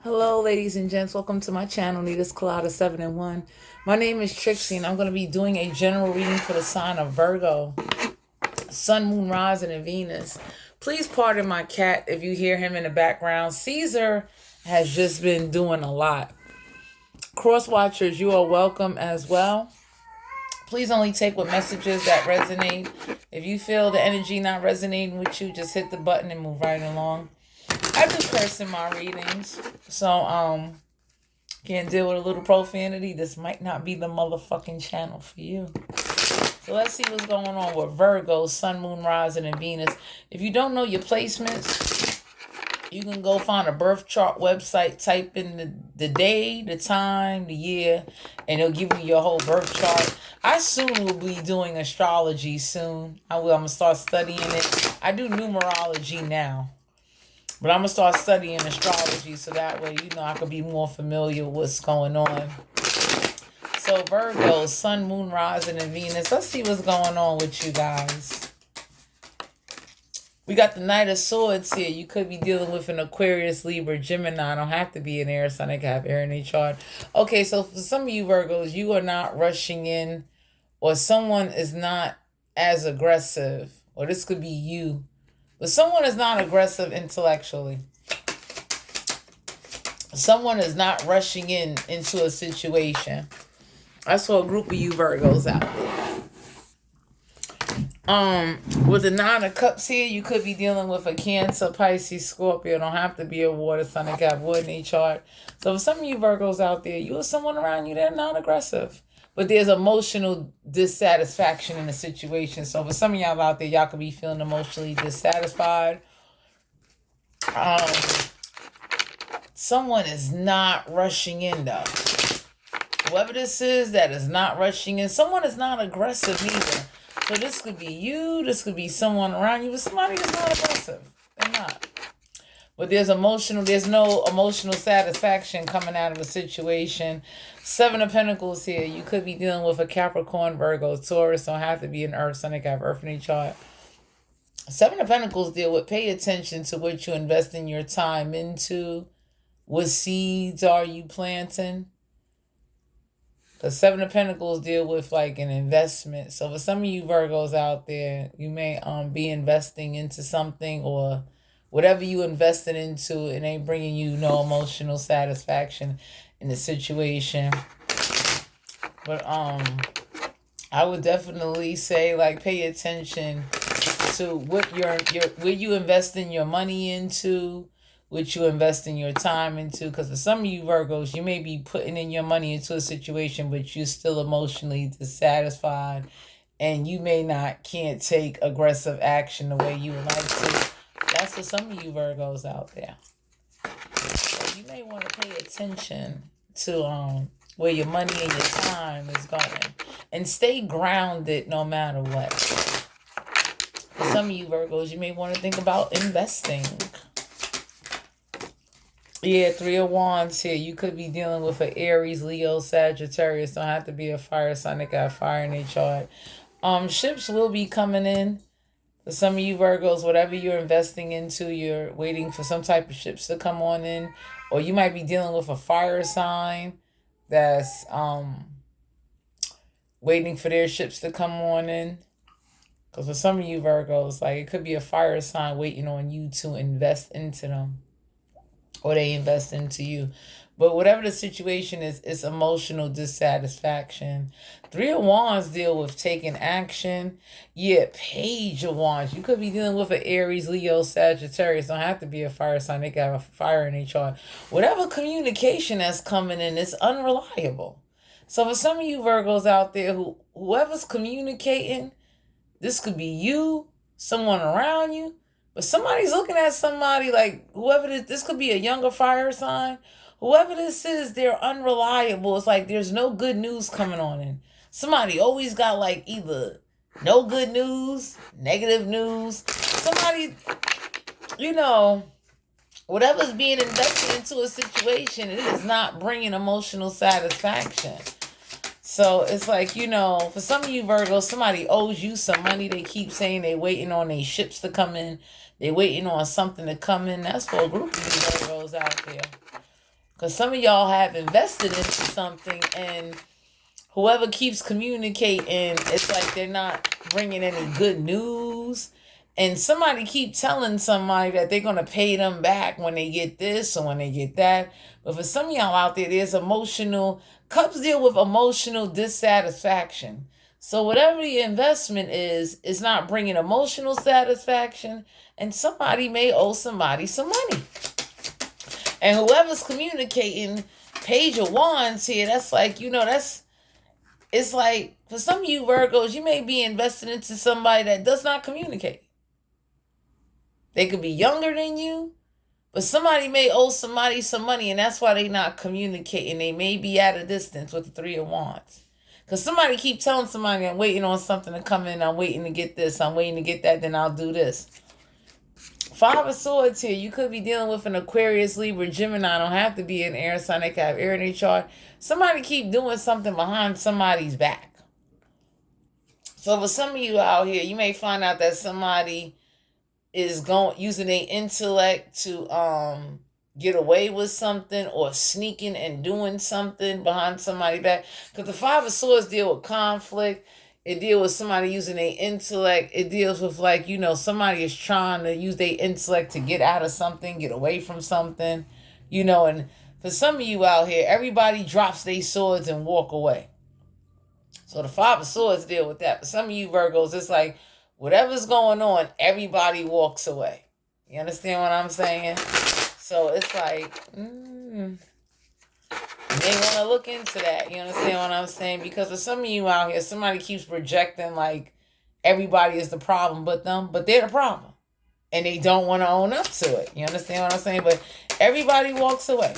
Hello, ladies and gents. Welcome to my channel, Nita's Colada 7 in 1. My name is Trixie, and I'm going to be doing a general reading for the sign of Virgo, Sun, Moon, Rising, and Venus. Please pardon my cat if you hear him in the background. Caesar has just been doing a lot. Cross watchers, you are welcome as well. Please only take what messages that resonate. If you feel the energy not resonating with you, just hit the button and move right along. I do curse in my readings, so can't deal with a little profanity. This might not be the motherfucking channel for you. So let's see what's going on with Virgo, Sun, Moon, Rising, and Venus. If you don't know your placements, you can go find a birth chart website, type in the day, the time, the year, and it'll give you your whole birth chart. I soon will be doing astrology soon. I'm going to start studying it. I do numerology now. But I'm going to start studying astrology so that way, I can be more familiar with what's going on. So Virgo, Sun, Moon, Rising, and Venus. Let's see what's going on with you guys. We got the Knight of Swords here. You could be dealing with an Aquarius, Libra, Gemini. Don't have to be an air sign. They can have air in their chart. Okay, so for some of you Virgos, you are not rushing in, or someone is not as aggressive, or this could be you. But someone is not aggressive intellectually. Someone is not rushing into a situation. I saw a group of you Virgos out there. With the Nine of Cups here, you could be dealing with a Cancer, Pisces, Scorpio. Don't have to be a water sign. They got wood in their chart. So for some of you Virgos out there, you or someone around you, they're not aggressive. But there's emotional dissatisfaction in the situation. So for some of y'all out there, y'all could be feeling emotionally dissatisfied. Someone is not rushing in, though. Whoever this is that is not rushing in, someone is not aggressive either. So this could be you, this could be someone around you, but somebody that's not aggressive. They're not. But there's no emotional satisfaction coming out of a situation. Seven of Pentacles here. You could be dealing with a Capricorn, Virgo, Taurus. Don't have to be an Earth sign. They got Earth in each chart. Seven of Pentacles deal with pay attention to what you invest in your time into. What seeds are you planting? The Seven of Pentacles deal with like an investment. So for some of you Virgos out there, you may be investing into something, or whatever you invested into, it ain't bringing you no emotional satisfaction in the situation. But I would definitely say, like, pay attention to what where you investing your money into, what you investing your time into. Because for some of you Virgos, you may be putting in your money into a situation, but you're still emotionally dissatisfied, and you can't take aggressive action the way you would like to. That's for some of you Virgos out there. So you may want to pay attention to where your money and your time is going, and stay grounded no matter what. For some of you Virgos, you may want to think about investing. Yeah, Three of Wands here. You could be dealing with an Aries, Leo, Sagittarius. Don't have to be a fire sign. They got fire in their chart. Ships will be coming in. For some of you Virgos, whatever you're investing into, you're waiting for some type of ships to come on in. Or you might be dealing with a fire sign that's waiting for their ships to come on in. Because for some of you Virgos, like, it could be a fire sign waiting on you to invest into them, or they invest into you. But whatever the situation is, it's emotional dissatisfaction. Three of Wands deal with taking action. Yeah, Page of Wands. You could be dealing with an Aries, Leo, Sagittarius. Don't have to be a fire sign. They got a fire in each chart. Whatever communication that's coming in is unreliable. So for some of you Virgos out there, whoever's communicating, this could be you, someone around you, but somebody's looking at somebody, like, whoever this could be a younger fire sign. Whoever this is, they're unreliable. It's like there's no good news coming on in. Somebody always got, like, either no good news, negative news. Somebody, whatever's being invested into a situation, it is not bringing emotional satisfaction. So it's like, for some of you Virgos, somebody owes you some money. They keep saying they waiting on their ships to come in. They waiting on something to come in. That's for a group of you Virgos out there. Because some of y'all have invested into something, and whoever keeps communicating, it's like they're not bringing any good news. And somebody keep telling somebody that they're going to pay them back when they get this or when they get that. But for some of y'all out there, there's emotional, cups deal with emotional dissatisfaction. So whatever the investment is not bringing emotional satisfaction. And somebody may owe somebody some money. And whoever's communicating, Page of Wands here, that's like, it's like, for some of you Virgos, you may be investing into somebody that does not communicate. They could be younger than you, but somebody may owe somebody some money, and that's why they not communicating. They may be at a distance with the Three of Wands. Because somebody keep telling somebody, I'm waiting on something to come in, I'm waiting to get this, I'm waiting to get that, then I'll do this. Five of Swords here. You could be dealing with an Aquarius, Libra, Gemini. Don't have to be an air sign. They could have air in their chart. Somebody keep doing something behind somebody's back. So for some of you out here, you may find out that somebody is using their intellect to get away with something, or sneaking and doing something behind somebody's back. Because the Five of Swords deal with conflict. It deals with somebody using their intellect. It deals with, like, somebody is trying to use their intellect to get out of something, get away from something, and for some of you out here, everybody drops their swords and walk away. So the Five of Swords deal with that. For some of you Virgos, it's like, whatever's going on, everybody walks away. You understand what I'm saying? So it's like, you may want to look into that. You understand what I'm saying? Because for some of you out here, somebody keeps projecting like everybody is the problem but them, but they're the problem. And they don't want to own up to it. You understand what I'm saying? But everybody walks away.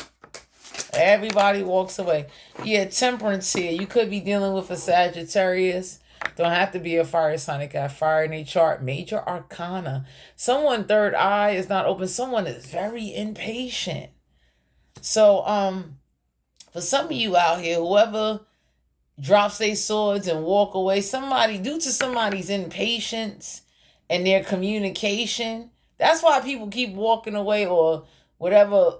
Everybody walks away. Yeah, Temperance here. You could be dealing with a Sagittarius. Don't have to be a fire sign. It got fire in a chart. Major Arcana. Someone third eye is not open. Someone is very impatient. So, for some of you out here, whoever drops their swords and walk away, due to somebody's impatience and their communication, that's why people keep walking away, or whatever,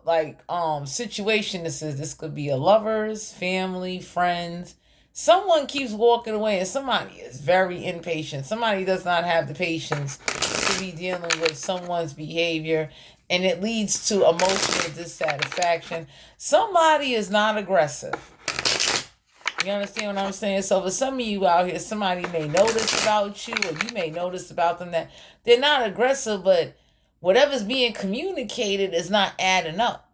situation this is. This could be a lover's, family, friends. Someone keeps walking away, and somebody is very impatient. Somebody does not have the patience to be dealing with someone's behavior, and it leads to emotional dissatisfaction. Somebody is not aggressive. You understand what I'm saying? So for some of you out here, somebody may notice about you, or you may notice about them that they're not aggressive, but whatever's being communicated is not adding up.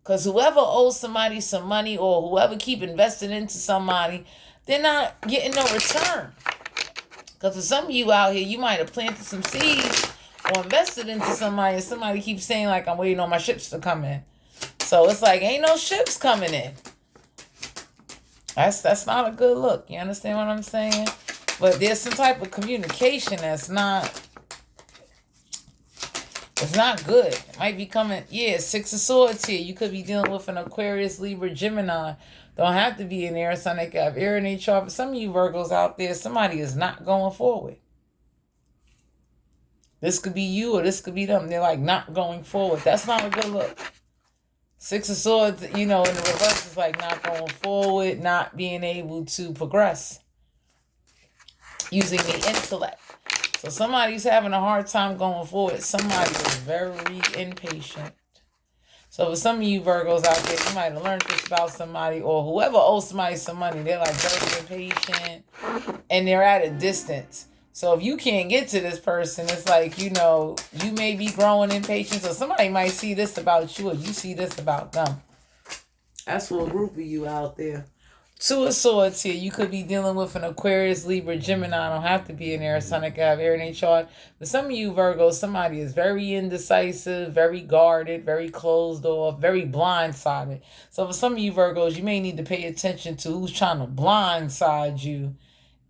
Because whoever owes somebody some money, or whoever keep investing into somebody, they're not getting no return. Because for some of you out here, you might have planted some seeds or invested into somebody, and somebody keeps saying, like, I'm waiting on my ships to come in. So it's like, ain't no ships coming in. That's not a good look. You understand what I'm saying? But there's some type of communication that's it's not good. It might be coming. Yeah, Six of Swords here. You could be dealing with an Aquarius, Libra, Gemini. Don't have to be an air sign. They could have air in their chart. But some of you Virgos out there, somebody is not going forward. This could be you, or this could be them. They're like not going forward. That's not a good look. Six of Swords, in the reverse, is like not going forward, not being able to progress using the intellect. So somebody's having a hard time going forward. Somebody is very impatient. So for some of you Virgos out there, you might have learned this about somebody, or whoever owes somebody some money, they're like very impatient and they're at a distance. So if you can't get to this person, it's like, you may be growing impatient. So somebody might see this about you, or you see this about them. That's for a group of you out there. Two of Swords here. You could be dealing with an Aquarius, Libra, Gemini. Don't have to be an air sign. It could have air in their chart. But some of you Virgos, somebody is very indecisive, very guarded, very closed off, very blindsided. So for some of you Virgos, you may need to pay attention to who's trying to blindside you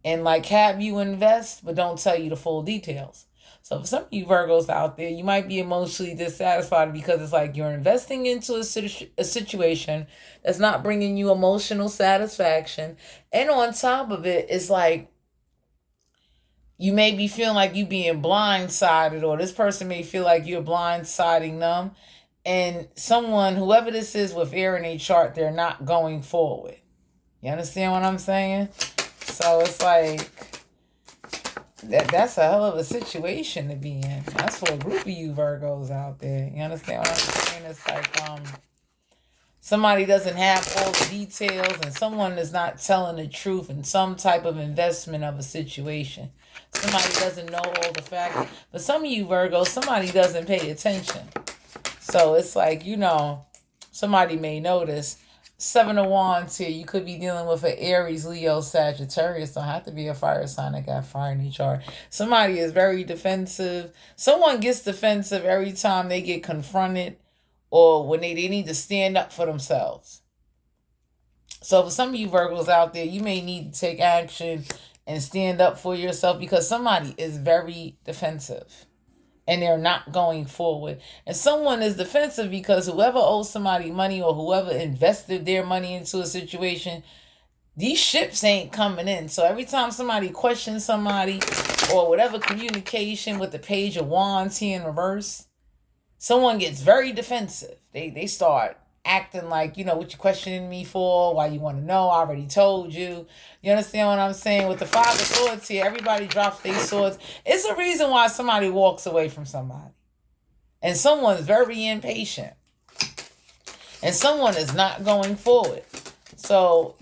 and have you invest, but don't tell you the full details. So for some of you Virgos out there, you might be emotionally dissatisfied because it's like you're investing into a situation that's not bringing you emotional satisfaction. And on top of it, it's like you may be feeling like you being blindsided, or this person may feel like you're blindsiding them. And someone, whoever this is with air in a chart, they're not going forward. You understand what I'm saying? So it's like, that's a hell of a situation to be in. That's for a group of you Virgos out there. You understand what I'm saying? It's like, somebody doesn't have all the details, and someone is not telling the truth in some type of investment of a situation. Somebody doesn't know all the facts. But some of you Virgos, somebody doesn't pay attention. So it's like, somebody may notice. 7 of Wands here. You could be dealing with an Aries, Leo, Sagittarius. Don't have to be a fire sign that got fire in each chart. Somebody is very defensive. Someone gets defensive every time they get confronted or when they need to stand up for themselves. So for some of you Virgos out there, you may need to take action and stand up for yourself because somebody is very defensive and they're not going forward. And someone is defensive because whoever owes somebody money or whoever invested their money into a situation, these ships ain't coming in. So every time somebody questions somebody or whatever communication with the Page of Wands here in reverse, someone gets very defensive. They start acting like, what you questioning me for? Why you want to know? I already told you. You understand what I'm saying? With the 5 of Swords here, everybody drops their swords. It's a reason why somebody walks away from somebody. And someone's very impatient. And someone is not going forward. So,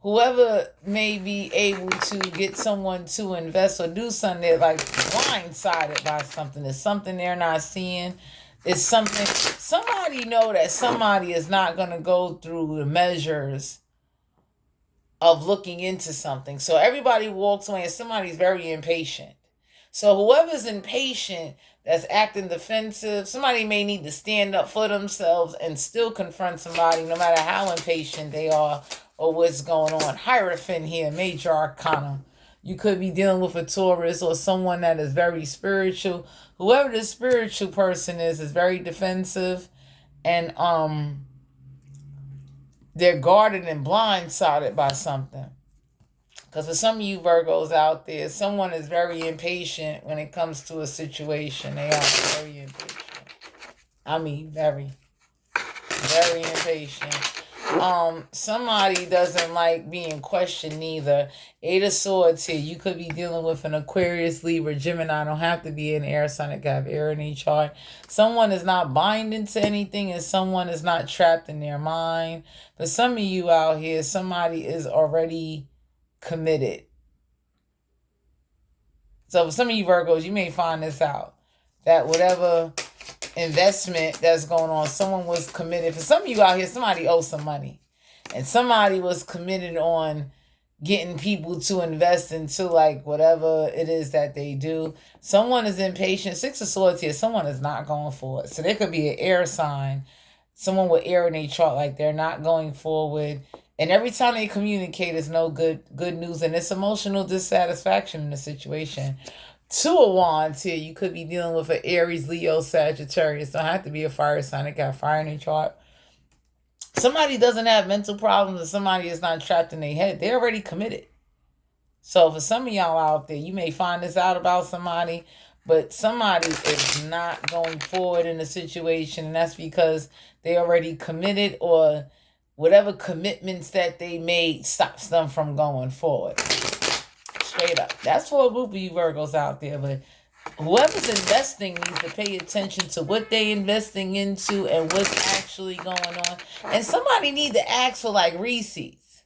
whoever may be able to get someone to invest or do something, they're like blindsided by something. It's something they're not seeing. It's something, somebody know that somebody is not going to go through the measures of looking into something. So everybody walks away and somebody's very impatient. So whoever's impatient, that's acting defensive, somebody may need to stand up for themselves and still confront somebody no matter how impatient they are or what's going on. Hierophant here, Major Arcana. You could be dealing with a Taurus or someone that is very spiritual. Whoever the spiritual person is very defensive and they're guarded and blindsided by something. Because for some of you Virgos out there, someone is very impatient when it comes to a situation. They are very impatient. I mean, very, very impatient. Somebody doesn't like being questioned either. 8 of Swords here. You could be dealing with an Aquarius, Libra, Gemini. Don't have to be an air sign that got air in each chart. Someone is not binding to anything and someone is not trapped in their mind. For some of you out here, somebody is already committed. So for some of you Virgos, you may find this out. That whatever investment that's going on, someone was committed. For some of you out here, somebody owes some money. And somebody was committed on getting people to invest into like whatever it is that they do. Someone is impatient. 6 of Swords here, someone is not going forward. So there could be an air sign. Someone with air in their chart, like they're not going forward. And every time they communicate, it's no good news. And it's emotional dissatisfaction in the situation. 2 of Wands here. You could be dealing with an Aries, Leo, Sagittarius. Don't have to be a fire sign that got fire in their chart. Somebody doesn't have mental problems and somebody is not trapped in their head. They're already committed. So for some of y'all out there, you may find this out about somebody, but somebody is not going forward in a situation. And that's because they already committed or whatever commitments that they made stops them from going forward. Straight up. That's for a group of you Virgos out there. But whoever's investing needs to pay attention to what they're investing into and what's actually going on. And somebody need to ask for like receipts.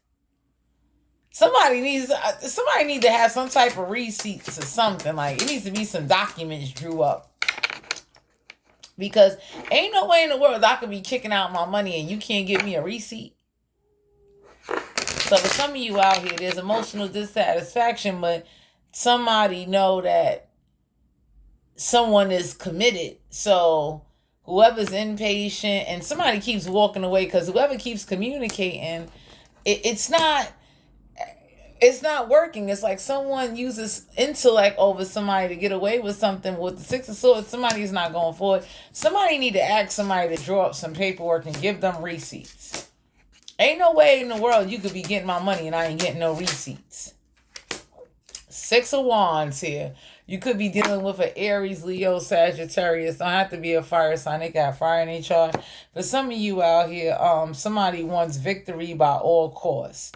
Somebody need to have some type of receipts or something. Like it needs to be some documents drew up. Because ain't no way in the world I could be kicking out my money and you can't give me a receipt. So for some of you out here, there's emotional dissatisfaction, but somebody know that someone is committed. So whoever's impatient and somebody keeps walking away because whoever keeps communicating, it's not working. It's like someone uses intellect over somebody to get away with something. With the 6 of Swords, somebody's not going forward. Somebody need to ask somebody to draw up some paperwork and give them receipts. Ain't no way in the world you could be getting my money and I ain't getting no receipts. 6 of Wands here. You could be dealing with an Aries, Leo, Sagittarius. Don't have to be a fire sign. They got fire in their chart. For some of you out here, somebody wants victory by all costs.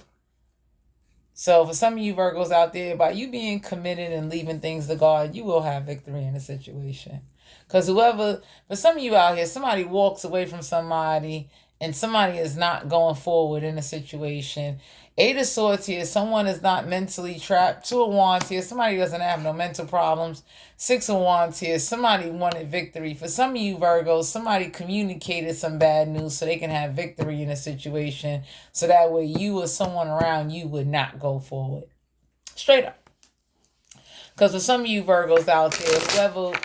So for some of you Virgos out there, by you being committed and leaving things to God, you will have victory in the situation. Because for some of you out here, somebody walks away from somebody and somebody is not going forward in a situation. Eight of Swords here, someone is not mentally trapped. Two of Wands here, somebody doesn't have no mental problems. Six of Wands here, somebody wanted victory. For some of you Virgos, somebody communicated some bad news so they can have victory in a situation. So that way you or someone around you would not go forward. Straight up. Because for some of you Virgos out there, whoever,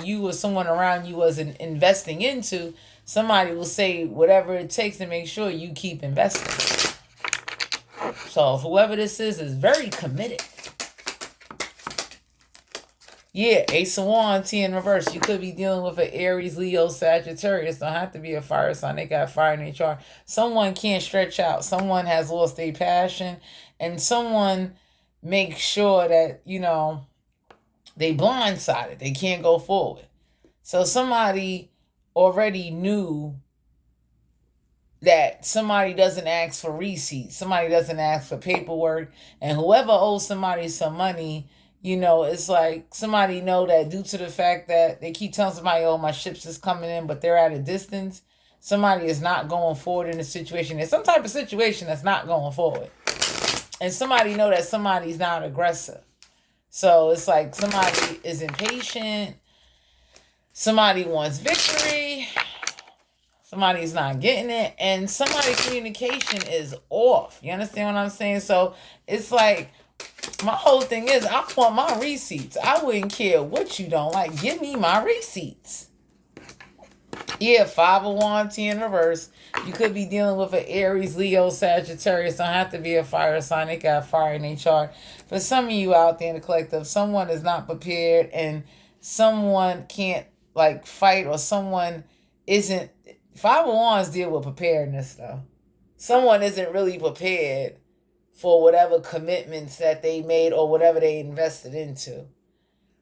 you or someone around you was investing into, somebody will say whatever it takes to make sure you keep investing. So whoever this is very committed. Yeah, Ace of Wands here in reverse. You could be dealing with an Aries, Leo, Sagittarius. Don't have to be a fire sign. They got fire in their chart. Someone can't stretch out. Someone has lost their passion. And someone makes sure that, they blindsided. They can't go forward. So somebody already knew that somebody doesn't ask for receipts. Somebody doesn't ask for paperwork. And whoever owes somebody some money, it's like somebody know that due to the fact that they keep telling somebody, oh, my ships is coming in, but they're at a distance. Somebody is not going forward in a situation. There's some type of situation that's not going forward. And somebody know that somebody's not aggressive. So it's like somebody is impatient. Somebody wants victory. Somebody's not getting it. And somebody's communication is off. You understand what I'm saying? So it's like, my whole thing is, I want my receipts. I wouldn't care what you don't like. Give me my receipts. Yeah, Five of Wands in reverse. You could be dealing with an Aries, Leo, Sagittarius. Don't have to be a fire sign. They got fire in their chart. For some of you out there in the collective, someone is not prepared and someone can't fight, or someone isn't. Five of Wands deal with preparedness though. Someone isn't really prepared for whatever commitments that they made or whatever they invested into.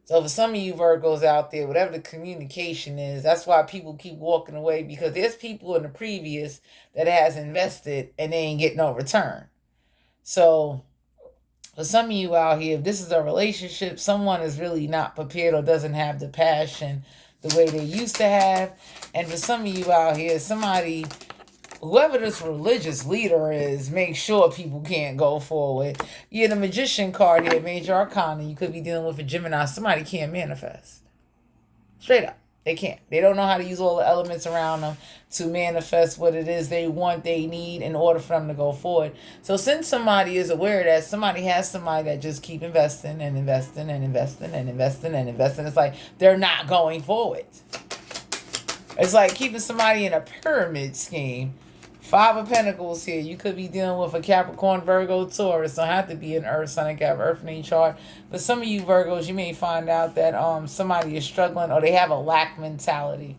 So for some of you Virgos out there, whatever the communication is, that's why people keep walking away, because there's people in the previous that has invested and they ain't get no return. So for some of you out here, if this is a relationship, someone is really not prepared or doesn't have the passion the way they used to have. And for some of you out here, somebody, whoever this religious leader is, make sure people can't go forward. Yeah, the Magician card here, Major Arcana. You could be dealing with a Gemini. Somebody can't manifest. Straight up. They can't. They don't know how to use all the elements around them to manifest what it is they want, they need in order for them to go forward. So since somebody is aware that somebody has somebody that just keep investing and investing and investing and investing and investing, it's like they're not going forward. It's like keeping somebody in a pyramid scheme. Five of Pentacles here. You could be dealing with a Capricorn, Virgo, Taurus. Don't have to be an Earth sign. They have Earth in their chart. But some of you Virgos, you may find out that somebody is struggling or they have a lack mentality.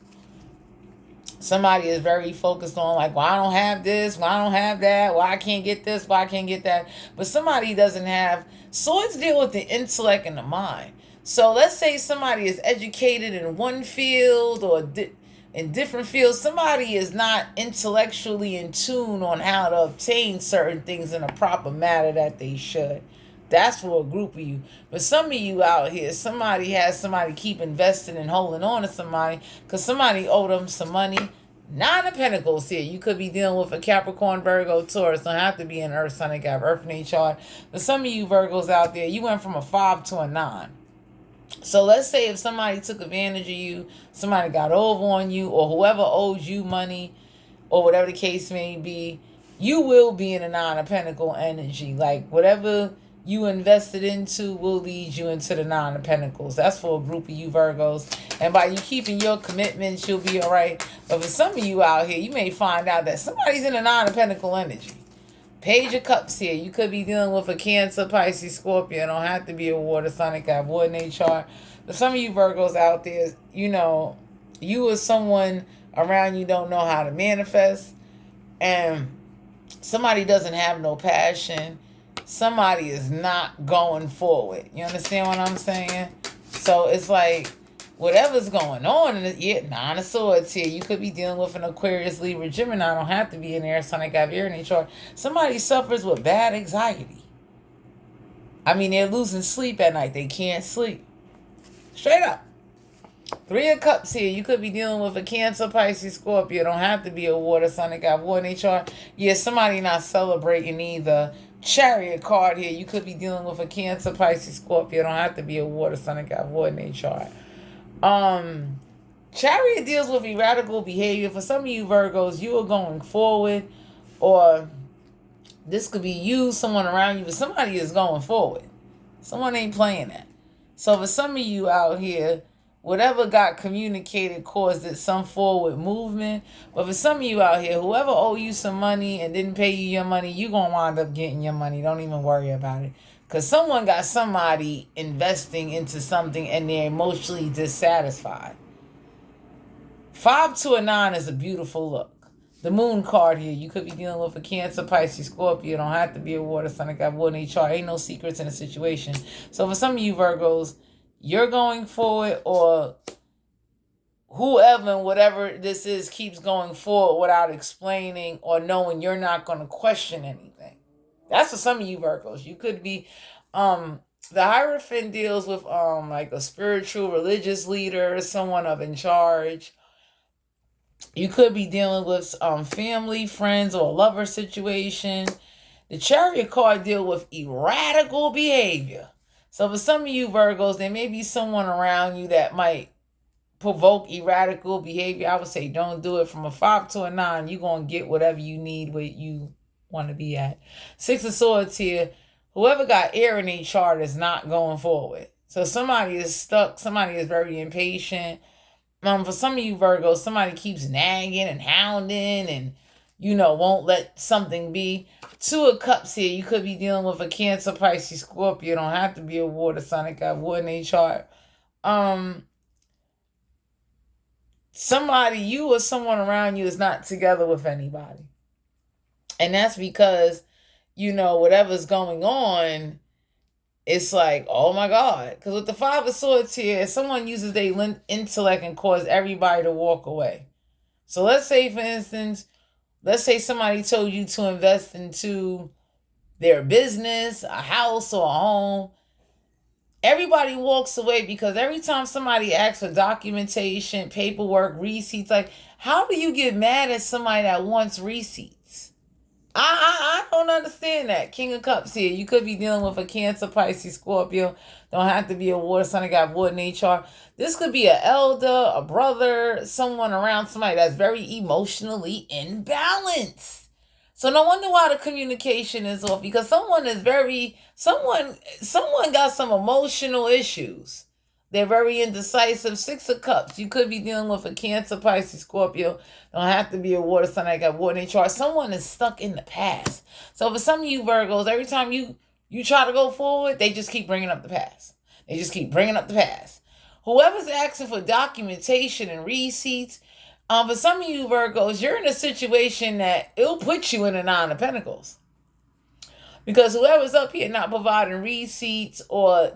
Somebody is very focused on well, I don't have this, well, I don't have that, well, I can't get this, well, I can't get that. But somebody doesn't have. Swords deal with the intellect and the mind. So let's say somebody is educated in one field or in different fields. Somebody is not intellectually in tune on how to obtain certain things in a proper manner that they should. That's for a group of you. But some of you out here, somebody has somebody keep investing and holding on to somebody because somebody owed them some money. Nine of Pentacles here. You could be dealing with a Capricorn, Virgo, Taurus. Don't have to be an Earth sign. They got Earth in their chart. But some of you Virgos out there, you went from a 5 to a 9. So let's say if somebody took advantage of you, somebody got over on you, or whoever owes you money, or whatever the case may be, you will be in a Nine of Pentacle energy. Whatever you invested into will lead you into the Nine of Pentacles. That's for a group of you Virgos. And by you keeping your commitments, you'll be all right. But for some of you out here, you may find out that somebody's in a Nine of Pentacle energy. Page of Cups here. You could be dealing with a Cancer, Pisces, Scorpio. Don't have to be a water sign. They got wood in their chart. But some of you Virgos out there, you or someone around you don't know how to manifest. And somebody doesn't have no passion. Somebody is not going forward. You understand what I'm saying? So it's like, whatever's going on, and yeah, Nine of Swords here. You could be dealing with an Aquarius, Libra, Gemini. Don't have to be an air sign. Got air in their chart. Somebody suffers with bad anxiety. I mean, they're losing sleep at night. They can't sleep. Straight up. Three of Cups here. You could be dealing with a Cancer, Pisces, Scorpio. Don't have to be a water sign. They got water in their chart. Yeah, somebody not celebrating either. Chariot card here. You could be dealing with a Cancer, Pisces, Scorpio. Don't have to be a water sign. They got water in their chart. Chariot deals with erratical behavior. For some of you Virgos, you are going forward, or this could be you, someone around you, but somebody is going forward. Someone ain't playing that. So for some of you out here, whatever got communicated caused it some forward movement. But for some of you out here, whoever owe you some money and didn't pay you your money, you going to wind up getting your money. Don't even worry about it. Because someone got somebody investing into something and they're emotionally dissatisfied. 5 to a 9 is a beautiful look. The Moon card here. You could be dealing with a Cancer, Pisces, Scorpio. Don't have to be a water sign. I got water in each chart. Ain't no secrets in the situation. So for some of you Virgos, you're going forward, or whoever and whatever this is keeps going forward without explaining or knowing you're not going to question anything. That's for some of you Virgos. You could be, the Hierophant deals with like a spiritual, religious leader, someone up in charge. You could be dealing with family, friends, or a lover situation. The Chariot card deal with erratical behavior. So for some of you Virgos, there may be someone around you that might provoke erratical behavior. I would say don't do it. From a 5 to a 9, you're going to get whatever you need where you want to be at. 6 of Swords here. Whoever got air in their chart is not going forward. So somebody is stuck. Somebody is very impatient. For some of you Virgos, somebody keeps nagging and hounding and, won't let something be. 2 of Cups here. You could be dealing with a Cancer, Pisces, Scorpio. Don't have to be a water sign. It got water in their chart. Somebody, you or someone around you is not together with anybody. And that's because, whatever's going on, it's like, oh my God. Because with the 5 of Swords here, someone uses their intellect and cause everybody to walk away. So let's say, for instance, somebody told you to invest into their business, a house, or a home. Everybody walks away because every time somebody asks for documentation, paperwork, receipts, like, how do you get mad at somebody that wants receipts? I don't understand that. King of Cups here. You could be dealing with a Cancer, Pisces, Scorpio. Don't have to be a water sign. I got water in HR. This could be an elder, a brother, someone around somebody that's very emotionally imbalanced. So no wonder why the communication is off, because someone got some emotional issues. They're very indecisive. 6 of Cups. You could be dealing with a Cancer, Pisces, Scorpio. Don't have to be a water sign. I got water in chart. Someone is stuck in the past. So for some of you Virgos, every time you try to go forward, they just keep bringing up the past. They just keep bringing up the past. Whoever's asking for documentation and receipts, for some of you Virgos, you're in a situation that it'll put you in a 9 of Pentacles. Because whoever's up here not providing receipts or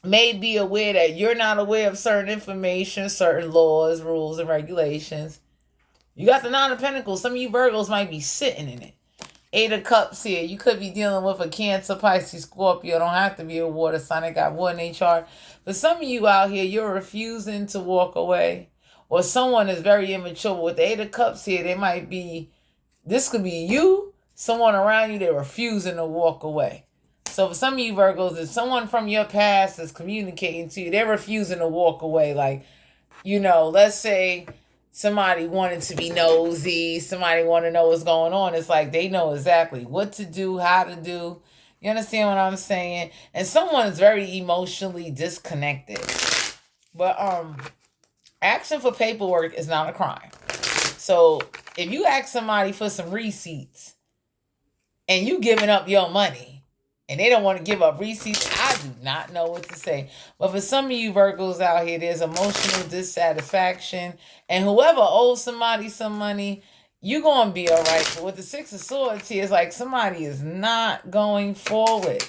may be aware that you're not aware of certain information, certain laws, rules, and regulations. You got the 9 of Pentacles. Some of you Virgos might be sitting in it. 8 of Cups here. You could be dealing with a Cancer, Pisces, Scorpio. Don't have to be a water sign. It got water in their chart. But some of you out here, you're refusing to walk away. Or someone is very immature. With the 8 of Cups here, this could be you, someone around you, they're refusing to walk away. So for some of you Virgos, if someone from your past is communicating to you, they're refusing to walk away. Like, let's say somebody wanted to be nosy, somebody want to know what's going on. It's like they know exactly what to do, how to do. You understand what I'm saying? And someone is very emotionally disconnected. But asking for paperwork is not a crime. So if you ask somebody for some receipts and you giving up your money, and they don't want to give up receipts, I do not know what to say. But for some of you Virgos out here, there's emotional dissatisfaction. And whoever owes somebody some money, you're going to be all right. But with the 6 of Swords here, it's like somebody is not going forward.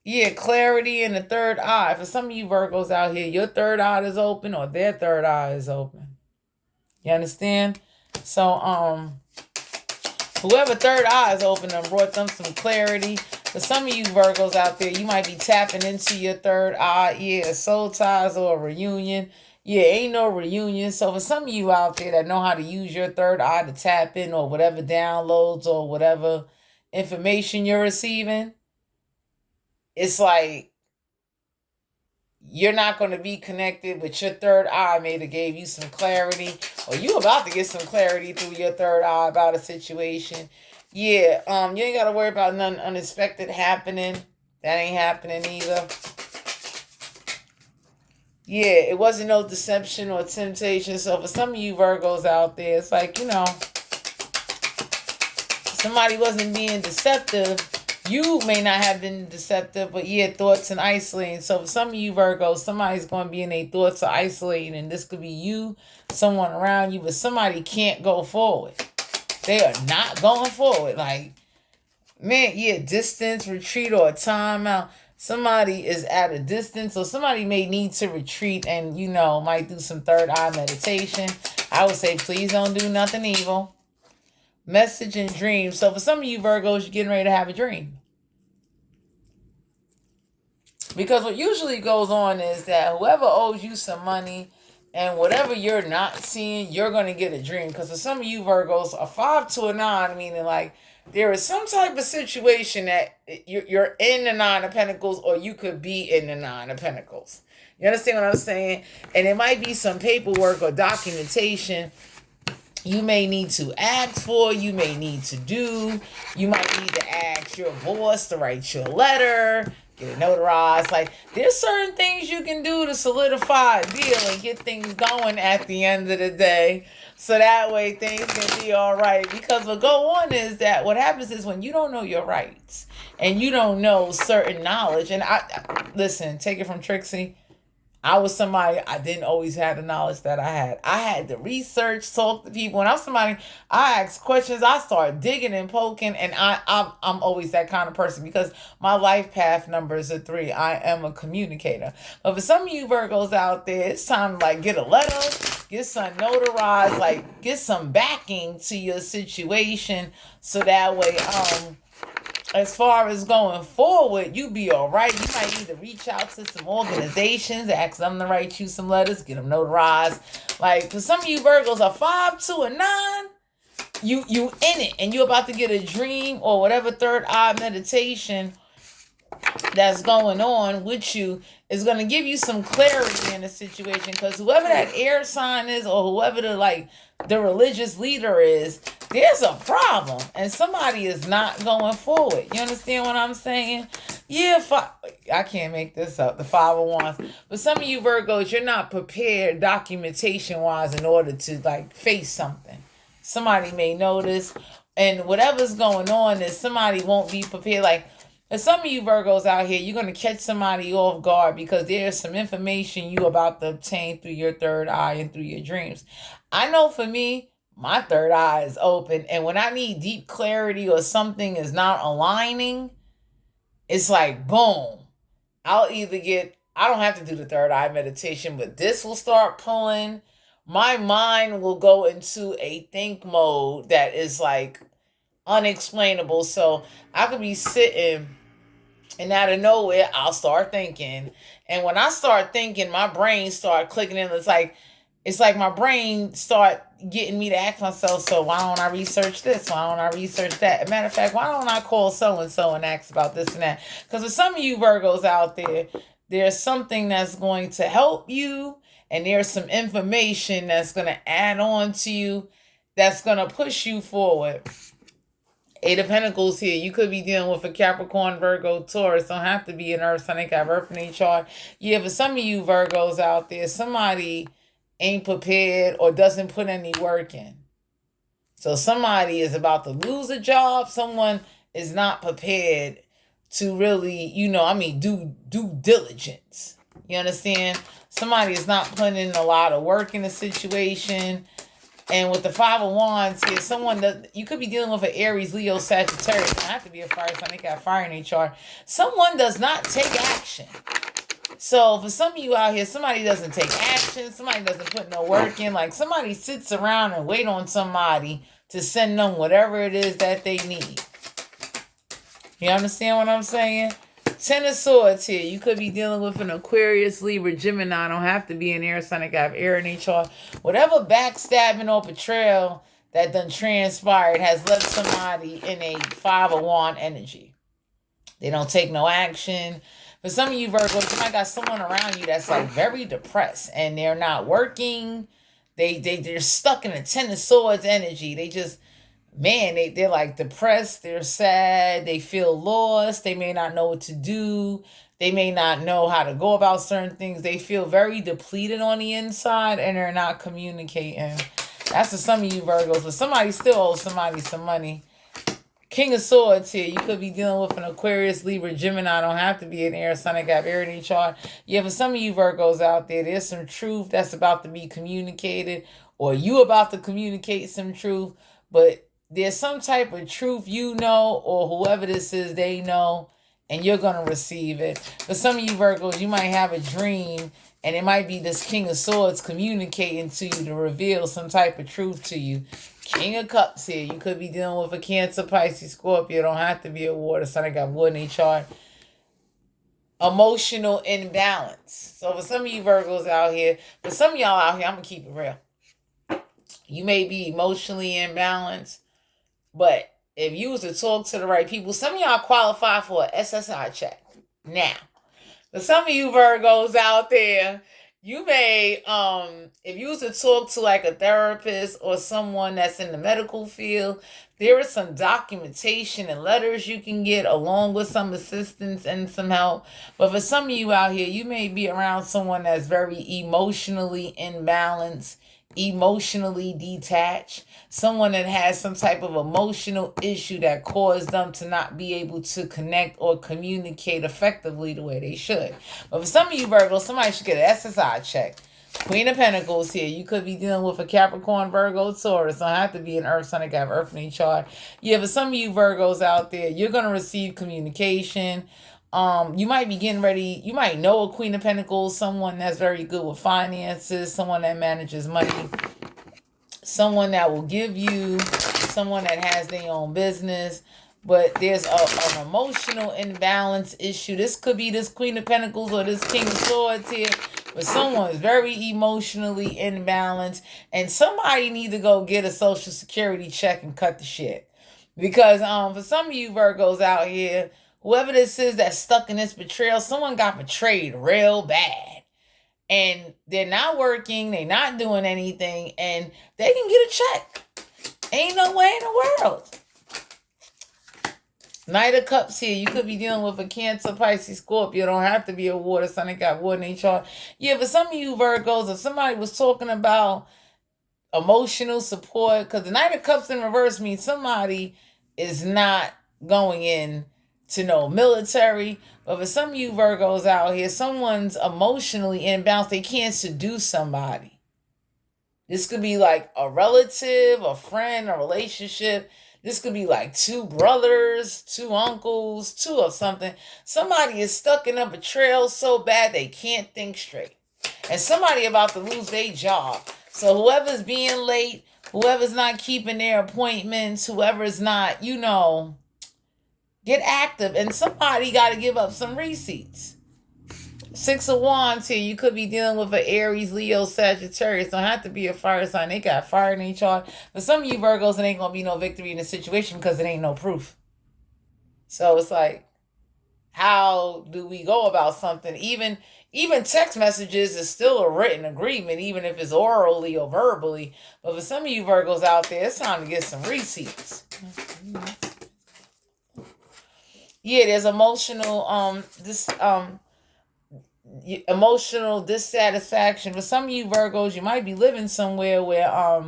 Yeah, clarity in the third eye. For some of you Virgos out here, your third eye is open or their third eye is open. You understand? So, whoever third eye is open and brought them some clarity. For some of you Virgos out there, you might be tapping into your third eye. Yeah, soul ties or a reunion. Yeah, ain't no reunion. So for some of you out there that know how to use your third eye to tap in or whatever downloads or whatever information you're receiving, it's like you're not going to be connected, but your third eye may have gave you some clarity, or you about to get some clarity through your third eye about a situation. Yeah, you ain't got to worry about nothing unexpected happening. That ain't happening either. Yeah, it wasn't no deception or temptation. So for some of you Virgos out there, it's like, somebody wasn't being deceptive. You may not have been deceptive, but yeah, thoughts and isolating. So for some of you Virgos, somebody's going to be in their thoughts or isolating, and this could be you, someone around you, but somebody can't go forward. They are not going forward. Like, man, yeah, distance, retreat, or a timeout. Somebody is at a distance, or somebody may need to retreat and, might do some third eye meditation. I would say, please don't do nothing evil. Message and dream. So for some of you Virgos, you're getting ready to have a dream. Because what usually goes on is that whoever owes you some money and whatever you're not seeing, you're going to get a dream. Because for some of you Virgos, a 5 to a 9, meaning like there is some type of situation that you're in the 9 of Pentacles, or you could be in the 9 of Pentacles. You understand what I'm saying? And it might be some paperwork or documentation you may need to ask for, you may need to do. You might need to ask your boss to write you a letter, get it notarized. Like, there's certain things you can do to solidify a deal and get things going at the end of the day. So that way things can be all right. Because what go on is that what happens is when you don't know your rights and you don't know certain knowledge, and listen, take it from Trixie, I was somebody, I didn't always have the knowledge that I had. I had to research, talk to people. And I'm somebody, I ask questions, I start digging and poking, and I'm always that kind of person because my life path number is a 3. I am a communicator. But for some of you Virgos out there, it's time to like get a letter, get some notarized, like get some backing to your situation, so that way, as far as going forward, you be all right. You might need to reach out to some organizations, ask them to write you some letters, get them notarized. Like, for some of you Virgos, a 5 to a 9, you in it, and you about to get a dream or whatever third eye meditation that's going on with you is going to give you some clarity in the situation. Because whoever that air sign is, or whoever the religious leader is, there's a problem and somebody is not going forward. You understand what I'm saying? Yeah, I can't make this up, the 5 of Wands. But some of you Virgos, you're not prepared documentation wise in order to like face something. Somebody may notice, and whatever's going on is somebody won't be prepared. Like, and some of you Virgos out here, you're going to catch somebody off guard because there's some information you about to obtain through your third eye and through your dreams. I know for me, my third eye is open. And when I need deep clarity or something is not aligning, it's like, boom. I don't have to do the third eye meditation, but this will start pulling. My mind will go into a think mode that is like unexplainable. So I could be sitting, and out of nowhere, I'll start thinking. And when I start thinking, my brain start clicking in. It's like my brain start getting me to ask myself, so why don't I research this? Why don't I research that? As a matter of fact, why don't I call so-and-so and ask about this and that? Because for some of you Virgos out there, there's something that's going to help you, and there's some information that's going to add on to you that's going to push you forward. 8 of Pentacles here. You could be dealing with a Capricorn, Virgo, Taurus. Don't have to be an Earth sign. They got Earth in their chart. Yeah, for some of you Virgos out there, somebody ain't prepared or doesn't put any work in. So somebody is about to lose a job. Someone is not prepared to really, do due diligence. You understand? Somebody is not putting in a lot of work in the situation. And with the Five of Wands here, someone that you could be dealing with an Aries, Leo, Sagittarius. It doesn't have to be a fire sign. They got fire in their chart. Someone does not take action. So for some of you out here, somebody doesn't take action. Somebody doesn't put no work in. Like somebody sits around and wait on somebody to send them whatever it is that they need. You understand what I'm saying? Ten of Swords here. You could be dealing with an Aquarius, Libra, Gemini. Don't have to be an air sign. They got air in their chart. Whatever backstabbing or betrayal that done transpired has left somebody in a Five of Wands energy. They don't take no action. For some of you Virgos, you might got someone around you that's like very depressed and they're not working. They're stuck in a Ten of Swords energy. They just, man, they're like depressed, they're sad, they feel lost, they may not know what to do, they may not know how to go about certain things, they feel very depleted on the inside and they're not communicating. That's for some of you Virgos, but somebody still owes somebody some money. King of Swords here. You could be dealing with an Aquarius, Libra, Gemini. Don't have to be an air sign. I got air in each chart. Yeah, for some of you Virgos out there, there's some truth that's about to be communicated, or you about to communicate some truth, but there's some type of truth you know, or whoever this is, they know, and you're going to receive it. For some of you Virgos, you might have a dream, and it might be this King of Swords communicating to you to reveal some type of truth to you. King of Cups here. You could be dealing with a Cancer, Pisces, Scorpio. Don't have to be a water sign. I got wood in each chart. Emotional imbalance. So for some of you Virgos out here, for some of y'all out here, I'm going to keep it real. You may be emotionally imbalanced, but if you was to talk to the right people, some of y'all qualify for an SSI check. Now, for some of you Virgos out there, you may, if you was to talk to like a therapist or someone that's in the medical field, there is some documentation and letters you can get along with some assistance and some help. But for some of you out here, you may be around someone that's very emotionally imbalanced, emotionally detached, someone that has some type of emotional issue that caused them to not be able to connect or communicate effectively the way they should. But for some of you Virgos, somebody should get an SSI check. Queen of Pentacles here. You could be dealing with a Capricorn, Virgo, Taurus. Don't have to be an earth sign. I got earth in each chart. Yeah, for some of you Virgos out there, you're going to receive communication. You might be getting ready. You might know a Queen of Pentacles, someone that's very good with finances, someone that manages money, someone that will give you, someone that has their own business. But there's an emotional imbalance issue. This could be this Queen of Pentacles or this King of Swords here, but someone is very emotionally imbalanced, and somebody need to go get a Social Security check and cut the shit. Because for some of you Virgos out here, whoever this is that's stuck in this betrayal, someone got betrayed real bad. And they're not working, they're not doing anything, and they can get a check. Ain't no way in the world. Knight of Cups here. You could be dealing with a Cancer, Pisces, Scorpio. Don't have to be a water sign. They got water in each chart. Yeah, for some of you Virgos, if somebody was talking about emotional support, because the Knight of Cups in reverse means somebody is not going in to no military. But for some of you Virgos out here, someone's emotionally imbalanced. They can't seduce somebody. This could be like a relative, a friend, a relationship. This could be like two brothers, two uncles, two of something. Somebody is stuck in a betrayal so bad they can't think straight. And somebody about to lose their job. So whoever's being late, whoever's not keeping their appointments, whoever's not, get active. And somebody got to give up some receipts. Six of Wands here. You could be dealing with an Aries, Leo, Sagittarius. Don't have to be a fire sign. They got fire in their chart. For some of you Virgos, it ain't going to be no victory in the situation because it ain't no proof. So it's like, how do we go about something? Even text messages is still a written agreement, even if it's orally or verbally. But for some of you Virgos out there, it's time to get some receipts. Yeah, there's emotional dissatisfaction. For some of you Virgos, you might be living somewhere where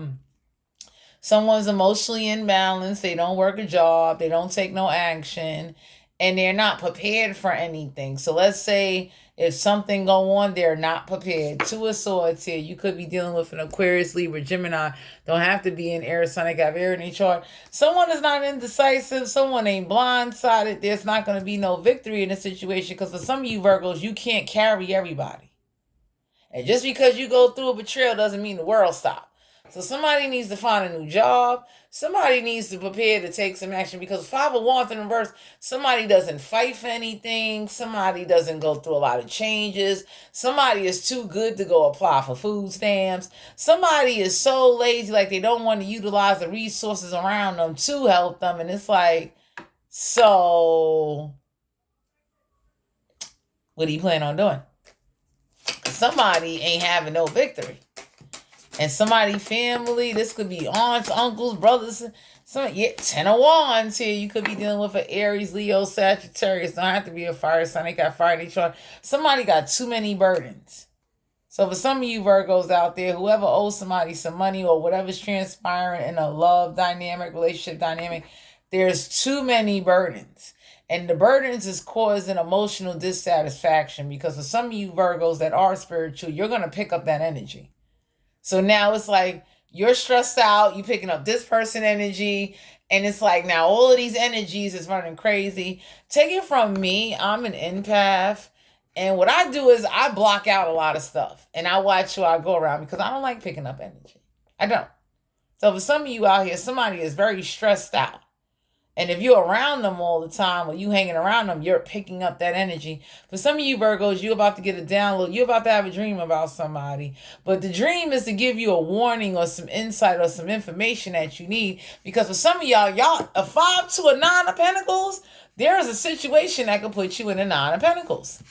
someone's emotionally imbalanced. They don't work a job. They don't take no action. and they're not prepared for anything. So let's say if something go on, they're not prepared. Two of Swords here. You could be dealing with an Aquarius, Libra, Gemini. Don't have to be an air sign. They got air in their chart. Someone is not indecisive. Someone ain't blindsided. There's not going to be no victory in this situation, because for some of you Virgos, you can't carry everybody. And just because you go through a betrayal doesn't mean the world stops. So somebody needs to find a new job. Somebody needs to prepare to take some action, because Five of Wands in reverse, somebody doesn't fight for anything. Somebody doesn't go through a lot of changes. Somebody is too good to go apply for food stamps. Somebody is so lazy, like they don't want to utilize the resources around them to help them. And it's like, so what do you plan on doing? Somebody ain't having no victory. And somebody family, this could be aunts, uncles, brothers, Ten of Wands here. You could be dealing with an Aries, Leo, Sagittarius. Don't have to be a fire sign. They got fire in their chart. Somebody got too many burdens. So for some of you Virgos out there, whoever owes somebody some money or whatever's transpiring in a love dynamic, relationship dynamic, there's too many burdens. And the burdens is causing emotional dissatisfaction, because for some of you Virgos that are spiritual, you're going to pick up that energy. So now it's like you're stressed out, you picking up this person energy, and it's like now all of these energies is running crazy. Take it from me, I'm an empath, and what I do is I block out a lot of stuff, and I watch who I go around, because I don't like picking up energy. I don't. So for some of you out here, somebody is very stressed out. And if you're around them all the time, or you hanging around them, you're picking up that energy. For some of you Virgos, you're about to get a download. You're about to have a dream about somebody. But the dream is to give you a warning or some insight or some information that you need. Because for some of y'all, a 5 to a 9 of Pentacles, there is a situation that could put you in a 9 of Pentacles.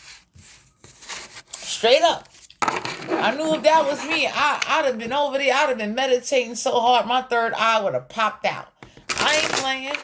Straight up. I knew if that was me, I'd have been over there. I'd have been meditating so hard, my third eye would have popped out. I ain't playing.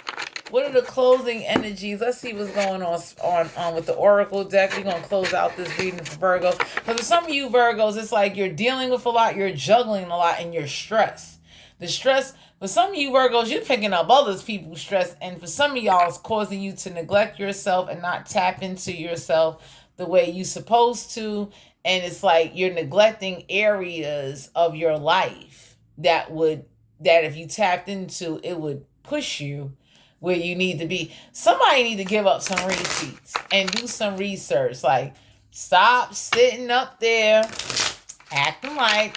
What are the closing energies? Let's see what's going on with the Oracle deck. We're going to close out this reading for Virgo. But for some of you Virgos, it's like you're dealing with a lot, you're juggling a lot, and you're stressed. The stress, for some of you Virgos, you're picking up others people's stress. And for some of y'all, it's causing you to neglect yourself and not tap into yourself the way you're supposed to. And it's like you're neglecting areas of your life that if you tapped into, it would push you where you need to be. Somebody need to give up some receipts and do some research. Like, stop sitting up there acting like,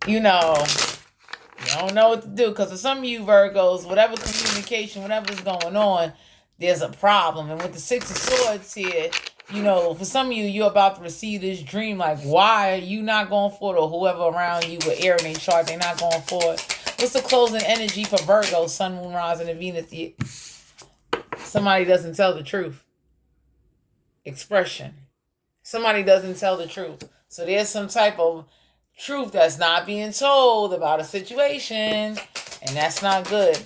you don't know what to do. Because for some of you Virgos, whatever communication, whatever's going on, there's a problem. And with the Six of Swords here, for some of you, you're about to receive this dream. Like, why are you not going for it? Or whoever around you with air in their chart, they're not going for it. What's the closing energy for Virgo, Sun, Moon, Rising, and Venus? Somebody doesn't tell the truth. Expression. Somebody doesn't tell the truth. So there's some type of truth that's not being told about a situation, and that's not good.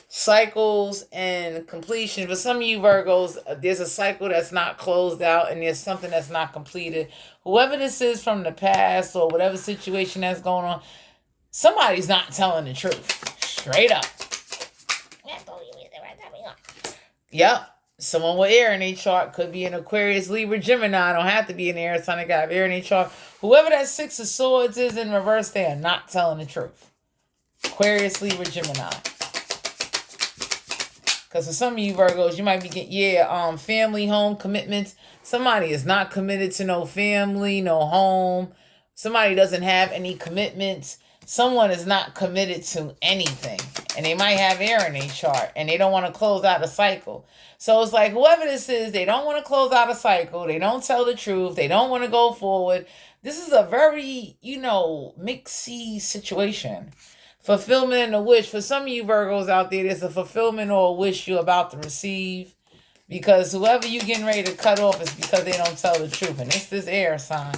Cycles and completion. For some of you Virgos, there's a cycle that's not closed out, and there's something that's not completed. Whoever this is from the past or whatever situation that's going on, somebody's not telling the truth. Straight up. Yep. Someone with air in their chart could be an Aquarius, Libra, Gemini. Don't have to be an air sign. They got air in their chart. Whoever that Six of Swords is in reverse, they are not telling the truth. Aquarius, Libra, Gemini. Because for some of you Virgos, you might be getting, family, home, commitments. Somebody is not committed to no family, no home. Somebody doesn't have any commitments. Someone is not committed to anything. And they might have air in their chart. And they don't want to close out a cycle. So it's like whoever this is, they don't want to close out a cycle. They don't tell the truth. They don't want to go forward. This is a very, mixy situation. Fulfillment and a wish. For some of you Virgos out there, there's a fulfillment or a wish you're about to receive. Because whoever you getting ready to cut off is because they don't tell the truth. And it's this air sign.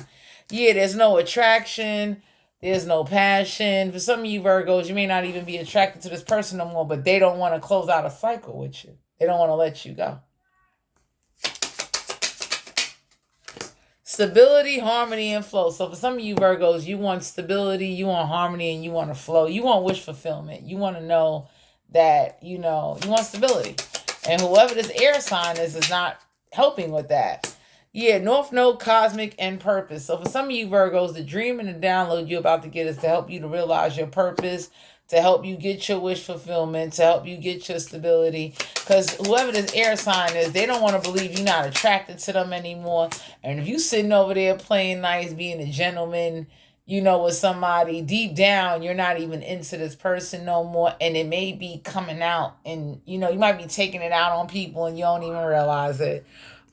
Yeah, there's no attraction. There's no passion. For some of you Virgos, you may not even be attracted to this person no more, but they don't want to close out a cycle with you. They don't want to let you go. Stability, harmony, and flow. So for some of you Virgos, you want stability, you want harmony, and you want to flow. You want wish fulfillment. You want to know that, you know, you want stability. And whoever this air sign is not helping with that. Yeah, North Node, cosmic, and purpose. So for some of you Virgos, the dream and the download you're about to get is to help you to realize your purpose, to help you get your wish fulfillment, to help you get your stability. Because whoever this air sign is, they don't want to believe you're not attracted to them anymore. And if you sitting over there playing nice, being a gentleman, you know, with somebody, deep down, you're not even into this person no more. And it may be coming out, and, you know, you might be taking it out on people and you don't even realize it.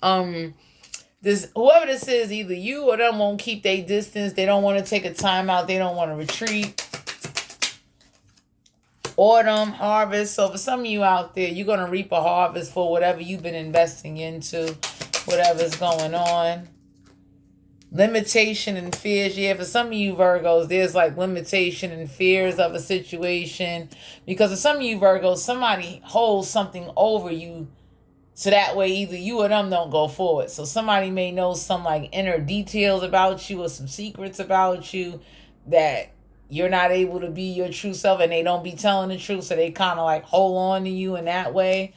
Whoever this is, either you or them won't keep their distance. They don't want to take a time out. They don't want to retreat. Autumn, harvest. So for some of you out there, you're going to reap a harvest for whatever you've been investing into, whatever's going on. Limitation and fears. Yeah, for some of you Virgos, there's like limitation and fears of a situation. Because for some of you Virgos, somebody holds something over you, so that way either you or them don't go forward. So somebody may know some like inner details about you or some secrets about you that you're not able to be your true self, and they don't be telling the truth. So they kind of like hold on to you in that way.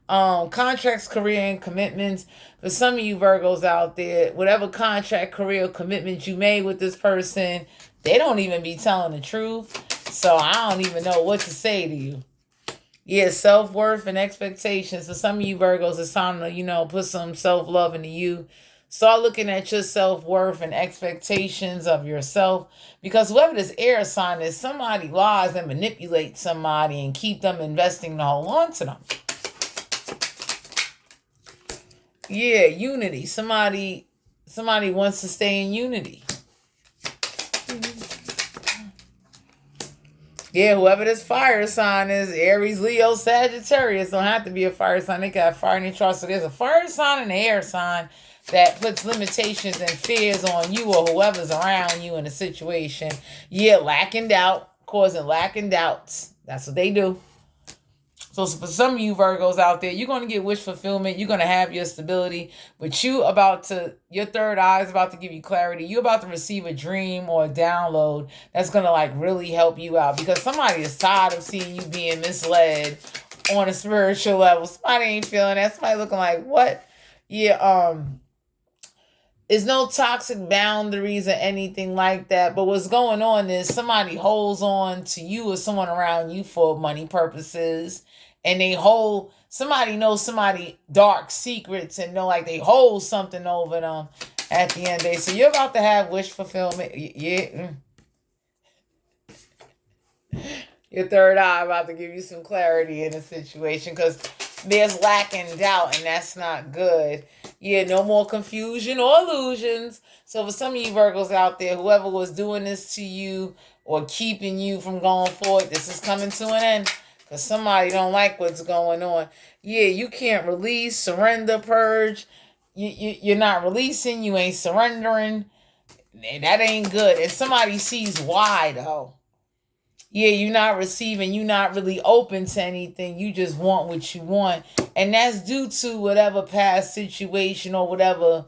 Contracts, career, and commitments. For some of you Virgos out there, whatever contract, career, commitment you made with this person, they don't even be telling the truth. So I don't even know what to say to you. Yeah, self-worth and expectations. For some of you Virgos, it's time to, you know, put some self-love into you. Start looking at your self-worth and expectations of yourself. Because whoever this air sign is, somebody lies and manipulates somebody and keep them investing to hold on to them. Yeah, unity. Somebody wants to stay in unity. Yeah, whoever this fire sign is, Aries, Leo, Sagittarius, don't have to be a fire sign. They got fire in their chart. So there's a fire sign and an air sign that puts limitations and fears on you or whoever's around you in a situation. Yeah, lacking doubt, causing lacking doubts. That's what they do. So for some of you Virgos out there, you're going to get wish fulfillment. You're going to have your stability. But your third eye is about to give you clarity. You're about to receive a dream or a download that's going to like really help you out. Because somebody is tired of seeing you being misled on a spiritual level. Somebody ain't feeling that. Somebody looking like, what? Yeah, there's no toxic boundaries or anything like that. But what's going on is somebody holds on to you or someone around you for money purposes. And somebody knows somebody dark secrets and know like they hold something over them at the end of the day. So you're about to have wish fulfillment. Yeah. Your third eye about to give you some clarity in a situation because there's lack and doubt, and that's not good. Yeah, no more confusion or illusions. So for some of you Virgos out there, whoever was doing this to you or keeping you from going forward, this is coming to an end. Because somebody don't like what's going on. Yeah, you can't release, surrender, purge. You're not releasing. You ain't surrendering. That ain't good. And somebody sees why, though. Yeah, you're not receiving. You're not really open to anything. You just want what you want. And that's due to whatever past situation or whatever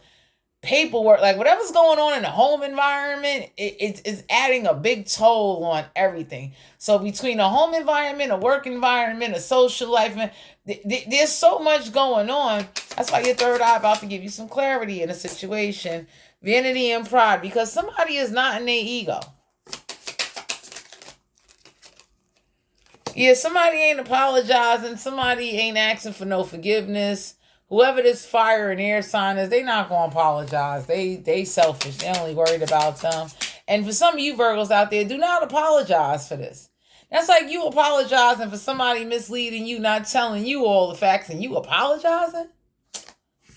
paperwork, like whatever's going on in the home environment, it's adding a big toll on everything. So between a home environment, a work environment, a social life, there's so much going on. That's why your third eye about to give you some clarity in a situation. Vanity and pride, because somebody is not in their ego. Yeah, somebody ain't apologizing. Somebody ain't asking for no forgiveness. Whoever this fire and air sign is, they not going to apologize. They selfish. They only worried about them. And for some of you Virgos out there, do not apologize for this. That's like you apologizing for somebody misleading you, not telling you all the facts, and you apologizing?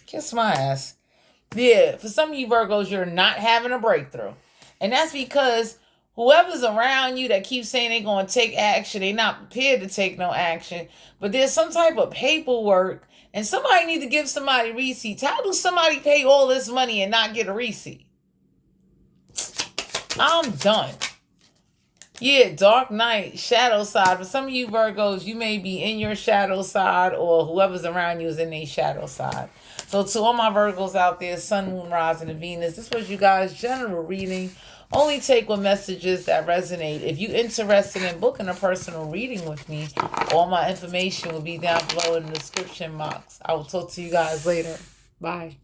Kiss my ass. Yeah, for some of you Virgos, you're not having a breakthrough. And that's because whoever's around you that keeps saying they're going to take action, they're not prepared to take no action. But there's some type of paperwork, and somebody need to give somebody receipts. How do somebody pay all this money and not get a receipt? I'm done. Yeah, dark night, shadow side. For some of you Virgos, you may be in your shadow side, or whoever's around you is in their shadow side. So to all my Virgos out there, Sun, Moon, Rising, and Venus, this was you guys' general reading Only take what messages that resonate. If you're interested in booking a personal reading with me, all my information will be down below in the description box. I will talk to you guys later. Bye.